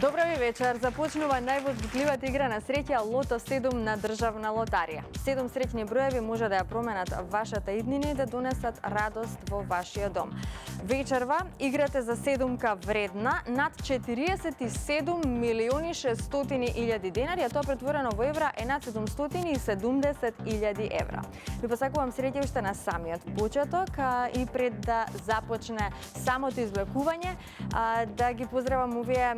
Добра ви вечер. Започнува највозбудливата игра на среќа Лото 7 на државна лотарија. 7 среќни броеви може да ја променат вашата иднина и да донесат радост во вашиот дом. Вечерва играте за седумка вредна над 47 милиони 600 илјади денари, а тоа претворено во евра е над 770 илјади евра. Ви посакувам среќа уште на самиот почеток и пред да започне самото извлекување, да ги поздравам овие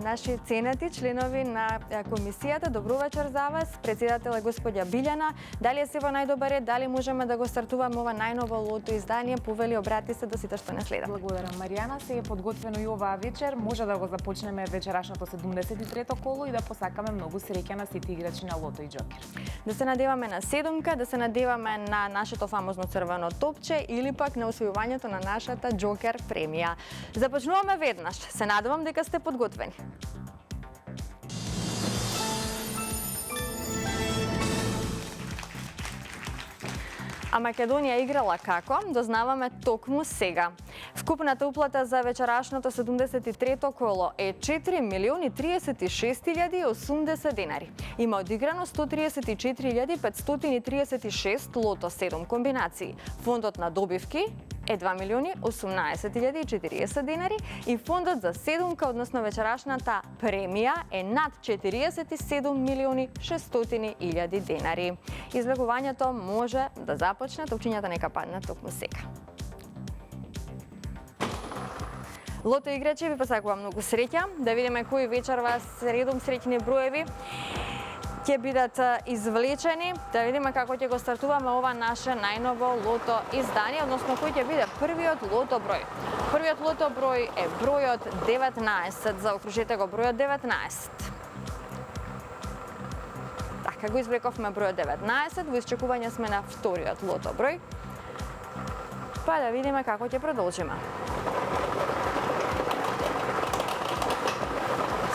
наши ценети членови на комисијата. Добро вечер за вас. Председател е господја Билјана. Дали е се во најдобар ред, дали можеме да го стартуваме ова најново лото издание? Повели, обрати се до сите што не следат. Благодарам, Маријана. Се е подготвено и оваа вечер. Може да го започнеме вечерашното 73-то коло и да посакаме многу среќа на сите играчи на Лото и Џокер. Да се надеваме на седумка, да се надеваме на нашето фамозно црвено топче или пак на освојувањето на нашата Џокер премија. Започнуваме веднаш. Се надевам дека сте подготвени. А Македонија играла како? Дознаваме токму сега. Вкупната уплата за вечерашното 73-то коло е 4 милиони 36.080 денари. Има одиграно 134.536 Лото 7 комбинации. Фондот на добивки е 2 милиони 18.040 денари и фондот за седумка, односно вечерашната премија, е над 47 милиони 600.000 денари. Излегувањето може да започне, топчињата нека паднат токму сега. Лото играчи, ви посакувам многу среќа, да видиме кои вечерва редом среќни броеви ќе бидат извлечени, да видиме како ќе го стартуваме ова наше најново лото издание, односно кој ќе биде првиот лото број. Првиот лото број е бројот 19, заокружете го бројот 19. Така, го извлековме бројот 19, во исчекување сме на вториот лото број. Па да видиме како ќе продолжиме.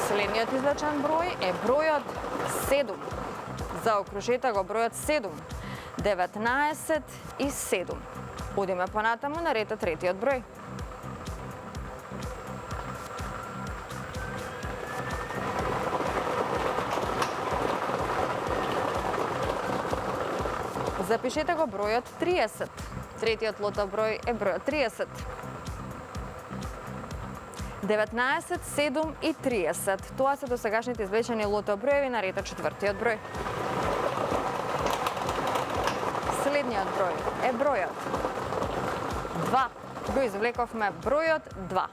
Следниот извлечен број е бројот 7. Заокружете го бројот 7. 19 и 7. Одиме понатаму на ред третиот број. Запишете го бројот 30. Третиот лото број е бројот 30. 19, 7 и 30. Тоа се досегашните извлечени лото броеви на ред четвртиот број. Следниот број е бројот 2. Го извлековме бројот 2.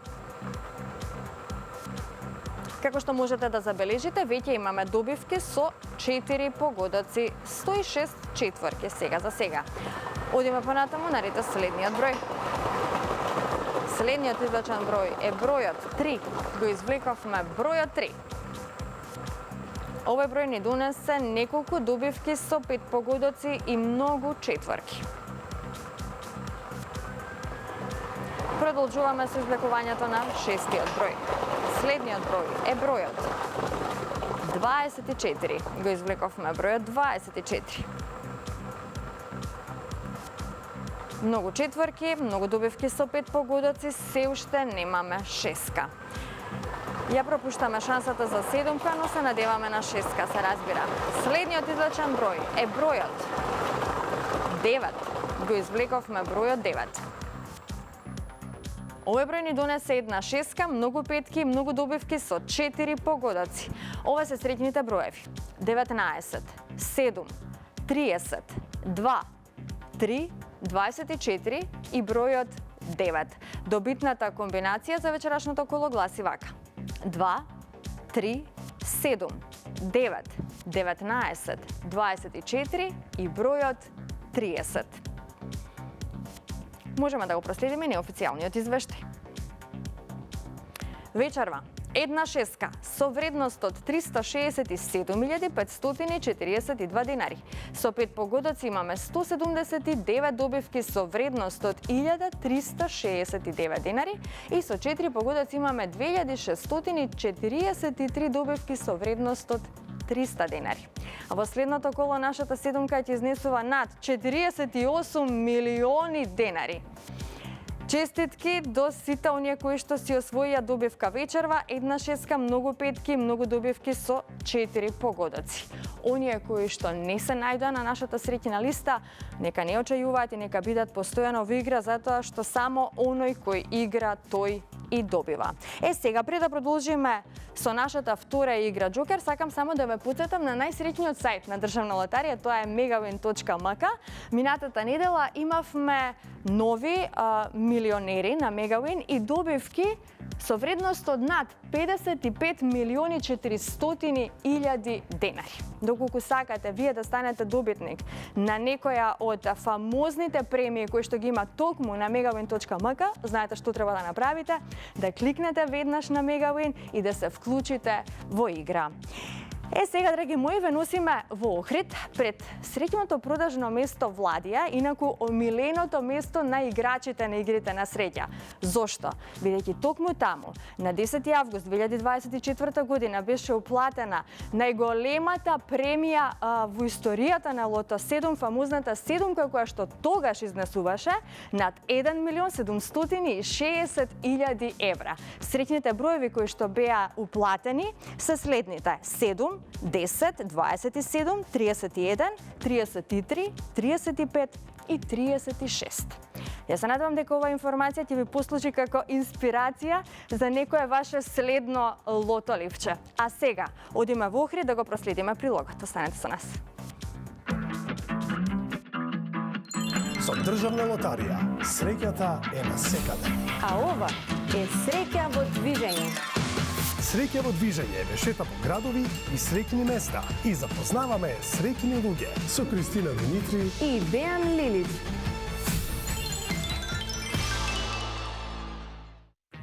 Како што можете да забележите, веќе имаме добивки со 4 погодоци, 106 четврки сега за сега. Одиме понатаму на ред следниот број. Следниот извлечен број е бројот 3. Го извлековме бројот 3. Овој број ни донесе неколку добивки со 5 погодоци и многу четврки. Продолжуваме со извлекувањето на шестиот број. Следниот број е бројот 24. Го извлековме бројот 24. Многу четврки, многу добивки со 5 погодоци, се уште немаме шеска. Ја пропуштаме шансата за седумка, но се надеваме на шеска, се разбира. Следниот извлечен број е бројот 9. Го извлековме бројот 9. Овој број ни донесе една шеска, многу петки, многу добивки со 4 погодоци. Ова се среќните броеви. 19, 7, 30, 2, 3, 24 и бројот 9. Добитната комбинација за вечерашното коло гласи вака: 2, 3, 7, 9, 19, 24 и бројот 30. Можеме да го проследиме неофицијалниот извештај. Вечерва една шеска со вредност од 367.542 денари. Со 5 погодоци имаме 179 добивки со вредност од 1.369 денари и со 4 погодоци имаме 2.643 добивки со вредност од 300 денари. А во следното коло нашата седумка ќе изнесува над 48 милиони денари. Честитки до сите оние кои што си освоија добивка вечерва, една шеска, многу петки, многу добивки со 4 погодоци. Оние кои што не се најдоа на нашата среќна листа, нека не очајуваат и нека бидат постојано во игра, затоа што само оној кој игра, тој и добива. Сега, пред да продолжиме со нашата втора игра Джокер, сакам само да ве потсетам на најсреќниот сајт на Државна лотарија, тоа е megawin.mk. Минатата недела имавме нови милионери на Megawin и добивки со вредност од над 55 милиони 400 илјади денари. Доколку сакате вие да станете добитник на некоја од фамозните премии кои што ги има токму на megawin.mk, знаете што треба да направите? Да кликнете веднаш на Megawin и да се вклучите во игра. Сега, драги мои, ве носиме во Охрид пред среќното продажно место Владија, инаку омиленото место на играчите на игрите на среќа. Зошто? Бидејќи токму таму, на 10 август 2024 година беше уплатена најголемата премија во историјата на Лото 7, фамозната седумка која што тогаш изнесуваше над 1.760.000 евра. Среќните броеви кои што беа уплатени се следните: 7, 10, 27, 31, 33, 35 и 36. Ја се надевам дека оваа информација ќе ви послужи како инспирација за некое ваше следно лото ливче. А сега, одиме во Охрид да го проследиме прилогот. Останете со нас. Со Државна лотарија, среќата е насекаде. А ова е среќа во движење. Среќа во движење ве шета по градови и среќни места и запознаваме среќни луѓе со Кристина Димитри И Дејан Лилич.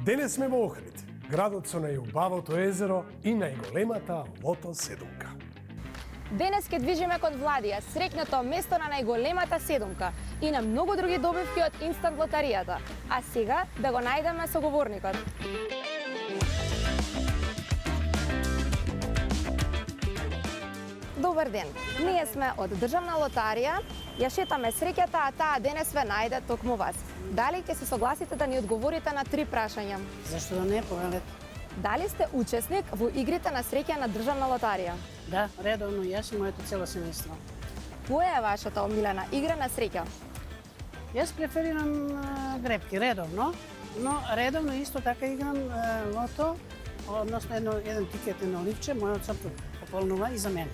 Денес сме во Охрид, градот со најубавото езеро и најголемата Лото седумка. Денес ќе движиме кон Владија, среќното место на најголемата седумка и на многу други добивки од инстант лотаријата. А сега да го најдеме соговорникот. Добар ден! Ние сме од Државна лотарија, ја шетаме среќата, а таа денес ве најде токму вас. Дали ќе се согласите да ни одговорите на 3 прашања? Зашто да не, повелете? Дали сте учесник во игрите на среќа на Државна лотарија? Да, редовно јас и моето цело семејство. Која е вашата омилена игра на среќа? Јас преферирам гребки редовно, но редовно исто така играм лото, односно еден тикет на оливче, мојот сопруг пополнува и за мене.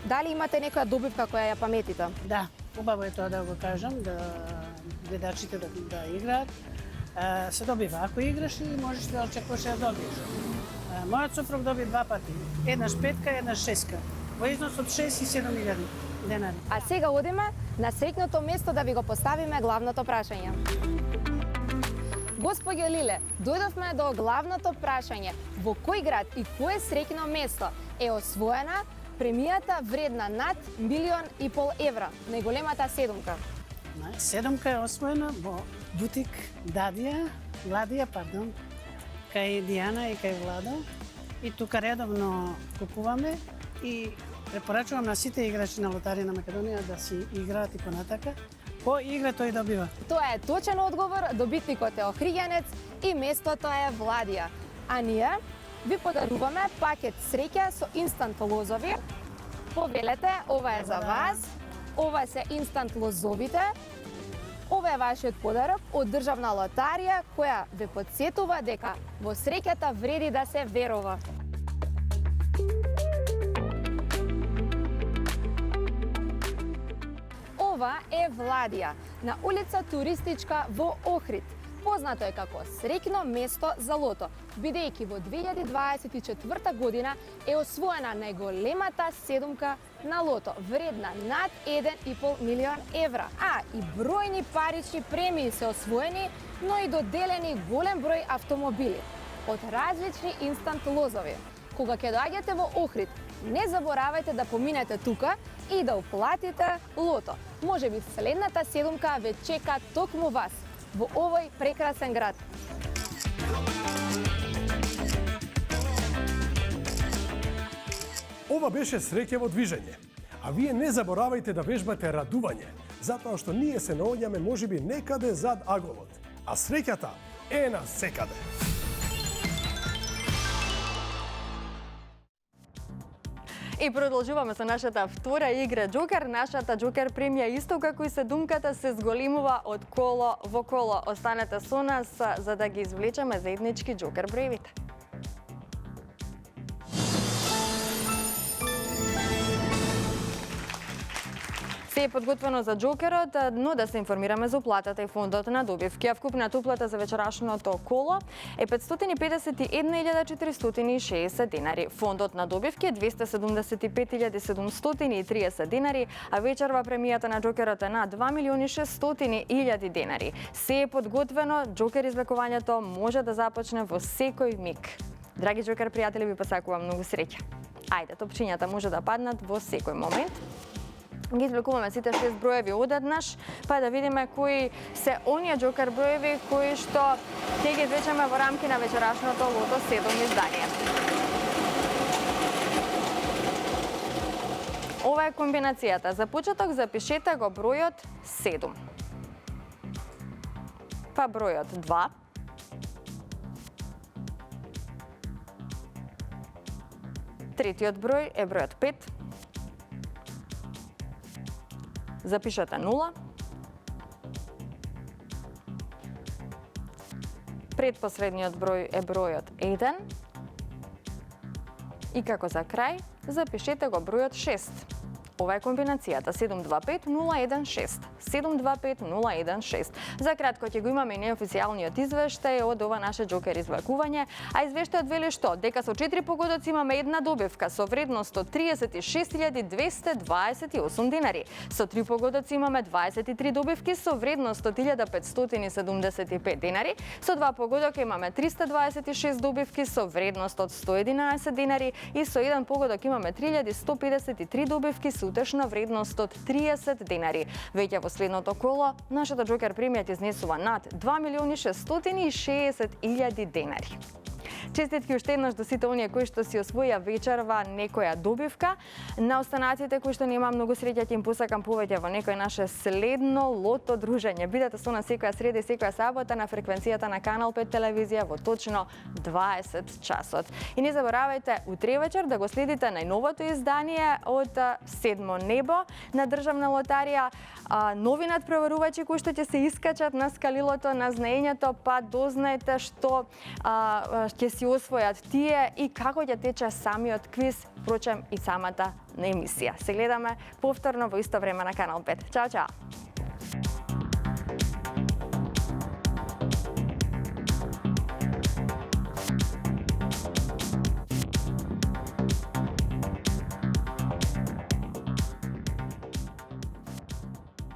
Дали имате некоја добивка која ја паметите? Да, убаво е тоа да го кажам, да гледачите да играат. Се добива. Ако играш и можеш да очекуваш да добиеш. Мојот сопруг доби 2 пати. Еднаш петка, еднаш шеска. Во износ од 6 и 7 илјади денари. А сега одиме на среќното место да ви го поставиме главното прашање. Господјо Лиле, дојдовме до главното прашање. Во кој град и кое среќно место е освоена премијата вредна над 1,5 милион евра, најголемата седумка? Седумка е освоена во бутик Владија, кај Дијана и кај Владо. И тука редовно купуваме и препорачувам на сите играчи на лотарија на Македонија да си играат и понатака. Кој игра, тој добива. Тоа е точен одговор, добитникот е охриѓанец и местото е Владија. А ние ви подаруваме пакет среќа со инстант лозови. Повелете, ова е за вас. Ова се инстант лозовите. Ова е вашиот подарок од Државна лотарија, која ве подсетува дека во среќата вреди да се верува. Ова е Владија, на улица Туристичка во Охрид. Познато е како среќно место за лото, бидејќи во 2024 година е освоена најголемата седумка на лото, вредна над 1,5 милион евра. А и бројни парични премии се освоени, но и доделени голем број автомобили од различни инстант лозови. Кога ќе доаѓате во Охрид, не заборавајте да поминете тука и да уплатите лото. Можеби следната седумка ве чека токму вас во овој прекрасен град. Ова беше среќа во движење. А вие не заборавајте да вежбате радување, затоа што ние се наоѓаме можеби некаде зад аголот, а среќата е на секаде. И продолжуваме со нашата втора игра Джокер. Нашата Джокер премија исто како и седумката се зголемува од коло во коло. Останете со нас за да ги извлечеме заеднички Джокер броевите. Се е подготвено за Джокерот, но да се информираме за уплатата и фондот на добивки. А вкупната уплата за вечерашното коло е 551.460 денари. Фондот на добивки е 275.730 денари, а вечерва премијата на Джокерот е на 2.600.000 денари. Се е подготвено, Джокер извлекувањето може да започне во секој миг. Драги Джокер пријатели, ви посакувам многу среќа. Ајде, топчињата може да паднат во секој момент. Ги извлекуваме сите 6 броеви одеднаш, па да видиме кои се оние Джокер броеви кои што ќе ги извлечеме во рамки на вечерашното Лото 7 издание. Ова е комбинацијата. За почеток запишете го бројот 7. Па бројот 2. Третиот број е бројот 5. Запишете 0. Предпоследниот број е бројот 1. И како за крај, запишете го бројот 6. Ова е комбинацијата 725-016. 725-016. За кратко ќе го имаме неофицијалниот извештај од ова наше Джокер извлекување, а извештајот вели што? Дека со 4 погодоци имаме една добивка со вредност од 36.228 денари. Со 3 погодоци имаме 23 добивки со вредност од 1.575 денари. Со 2 погодока имаме 326 добивки со вредност од 111 денари и со 1 погодок имаме 3.153 добивки со утешна вредност од 30 денари. Веќе во следното коло, нашата Джокер премија изнесува над 2.660.000 денари. Честитки уште еднаш до сите оние кои што си освоја вечерва некоја добивка. На останатите кои што нема многу среќа ќе им посакам повеќе во некој наше следно лото дружење. Бидете со нас секоја среда и секоја сабота на фреквенцијата на Канал 5 телевизија во точно 20 часот. И не заборавајте утре вечер да го следите најновото издание од Седмо небо на Државна лотарија. Нови надпреварувачи кои што ќе се искачат на скалилото на знаењето, па дознаете што ќе си освојат тие и како ќе тече самиот квиз, впрочем и самата емисија. Се гледаме повторно во исто време на Канал 5. Чао, чао!